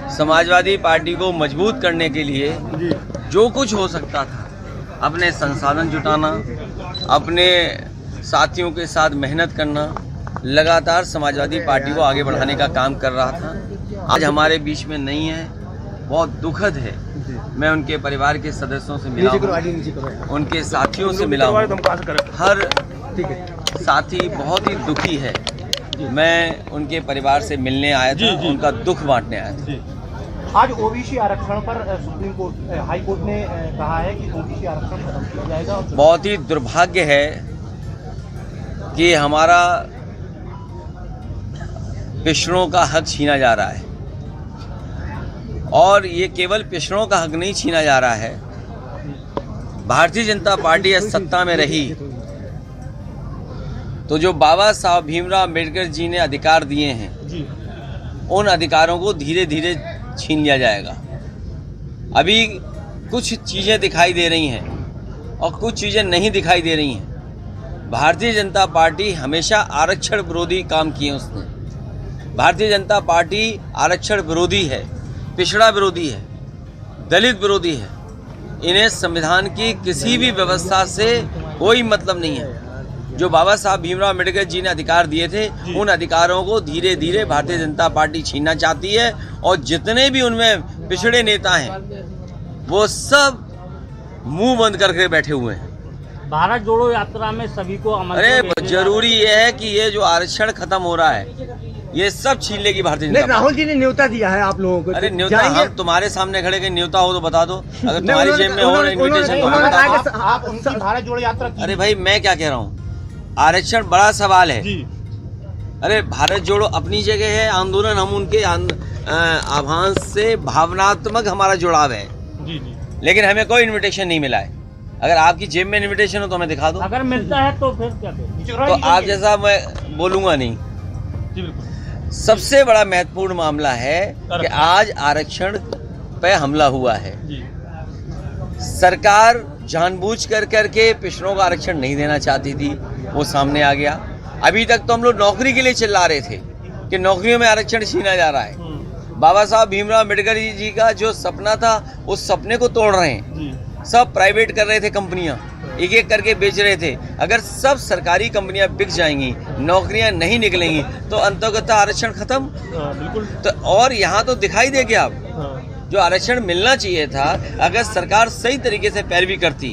Samajwadi party को मजबूत करने के लिए जो कुछ हो सकता था, अपने संसाधन जुटाना, अपने साथियों के साथ मेहनत करना, लगातार समाजवादी पार्टी को आगे बढ़ाने का काम कर रहा था। आज हमारे बीच में नहीं है, बहुत दुखद है। मैं उनके परिवार के सदस्यों से मिला हूँ, उनके साथियों से मिला हूँ। हर साथी बहुत ही दुखी है। मैं उनके परिवार से मिलने आया था, उनका दुख बांटने आया था। आज ओबीसी आरक्षण पर सुप्रीम कोर्ट, हाई कोर्ट ने कहा है कि ओबीसी आरक्षण खत्म किया जाएगा। बहुत ही दुर्भाग्य है कि हमारा पिछड़ों का हक छीना जा रहा है, और ये केवल पिछड़ों का हक नहीं छीना जा रहा है। भारतीय जनता पार्टी सत्ता में रही तो जो बाबा साहब भीमराव अम्बेडकर जी ने अधिकार दिए हैं, उन अधिकारों को धीरे धीरे छीन लिया जाएगा। अभी कुछ चीज़ें दिखाई दे रही हैं और कुछ चीज़ें नहीं दिखाई दे रही हैं। भारतीय जनता पार्टी हमेशा आरक्षण विरोधी काम किए उसने। भारतीय जनता पार्टी आरक्षण विरोधी है, पिछड़ा विरोधी है, दलित विरोधी है। इन्हें संविधान की किसी भी व्यवस्था से कोई मतलब नहीं है। जो बाबा साहब भीमराव अम्बेडकर जी ने अधिकार दिए थे, उन अधिकारों को धीरे धीरे भारतीय जनता पार्टी छीनना चाहती है, और जितने भी उनमें पिछड़े नेता हैं वो सब मुंह बंद करके बैठे हुए हैं। भारत जोड़ो यात्रा में सभी को अरे जरूरी ये है कि ये जो आरक्षण खत्म हो रहा है, ये सब छीन लेगी भारतीय जनता पार्टी। राहुल जी ने न्योता दिया है आप लोगों को। अरे न्योता हम तुम्हारे सामने खड़े के न्योता हो तो बता दो, अगर तुम्हारी जेब में हो इन्विटेशन तो बता दो। आप उनकी भारत जोड़ो यात्रा की। अरे भाई मैं क्या कह रहा हूँ, आरक्षण बड़ा सवाल है। अरे भारत जोड़ो अपनी जगह है, आंदोलन हम उनके आह्वान से भावनात्मक हमारा जुड़ाव है, लेकिन हमें कोई इनविटेशन नहीं मिला है। अगर आपकी जेब में इनविटेशन हो तो हमें दिखा दो। अगर मिलता है तो फिर क्या तो आप जैसा मैं बोलूंगा नहीं। सबसे बड़ा महत्वपूर्ण मामला है कि आज आरक्षण पे हमला हुआ है। सरकार जानबूझ करके पिछड़ों का आरक्षण नहीं देना चाहती थी, वो सामने आ गया। अभी तक तो हम लोग नौकरी के लिए चिल्ला रहे थे कि नौकरियों में आरक्षण छीना जा रहा है। बाबा साहब भीमराव अम्बेडकर जी का जो सपना था, उस सपने को तोड़ रहे हैं। सब प्राइवेट कर रहे थे, कंपनियां एक एक करके बेच रहे थे। अगर सब सरकारी कंपनियां बिक जाएंगी, नौकरियां नहीं निकलेंगी, तो अंतर्गत आरक्षण खत्म। तो और यहाँ तो दिखाई दे गया, जो आरक्षण मिलना चाहिए था, अगर सरकार सही तरीके से पैरवी करती,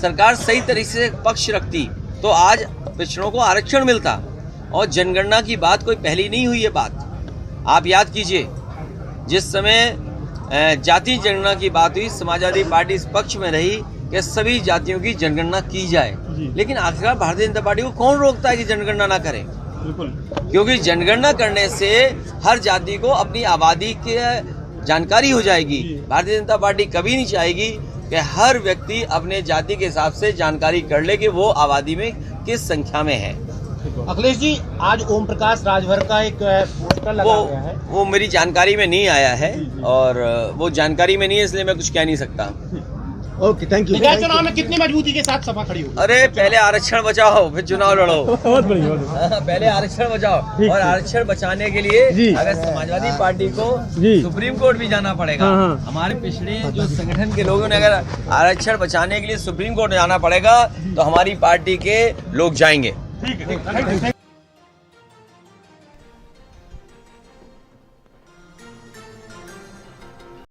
सरकार सही तरीके से पक्ष रखती, तो आज पिछड़ों को आरक्षण मिलता। और जनगणना की बात कोई पहली नहीं हुई है बात। आप याद कीजिए, जिस समय जाति जनगणना की बात हुई, समाजवादी पार्टी इस पक्ष में रही कि सभी जातियों की जनगणना की जाए। लेकिन आखिरकार भारतीय जनता पार्टी को कौन रोकता है कि जनगणना ना करें? क्योंकि जनगणना करने से हर जाति को अपनी आबादी की जानकारी हो जाएगी। भारतीय जनता पार्टी कभी नहीं चाहेगी कि हर व्यक्ति अपने जाति के हिसाब से जानकारी कर ले कि वो आबादी में किस संख्या में है। अखिलेश जी, आज ओम प्रकाश राजभर का एक पोस्टर लगा गया है। वो मेरी जानकारी में नहीं आया है, और वो जानकारी में नहीं है, इसलिए मैं कुछ कह नहीं सकता। Okay, thank you. निकाय चुनाव में कितनी मजबूती के साथ सभा खड़ी होगी? अरे पहले आरक्षण बचाओ, फिर चुनाव लड़ो। बहुत बढ़िया। पहले आरक्षण बचाओ, और आरक्षण बचाने के लिए अगर समाजवादी पार्टी को सुप्रीम कोर्ट भी जाना पड़ेगा, हमारे पिछड़े जो संगठन के लोगों ने अगर आरक्षण बचाने के लिए सुप्रीम कोर्ट जाना पड़ेगा, तो हमारी पार्टी के लोग जाएंगे।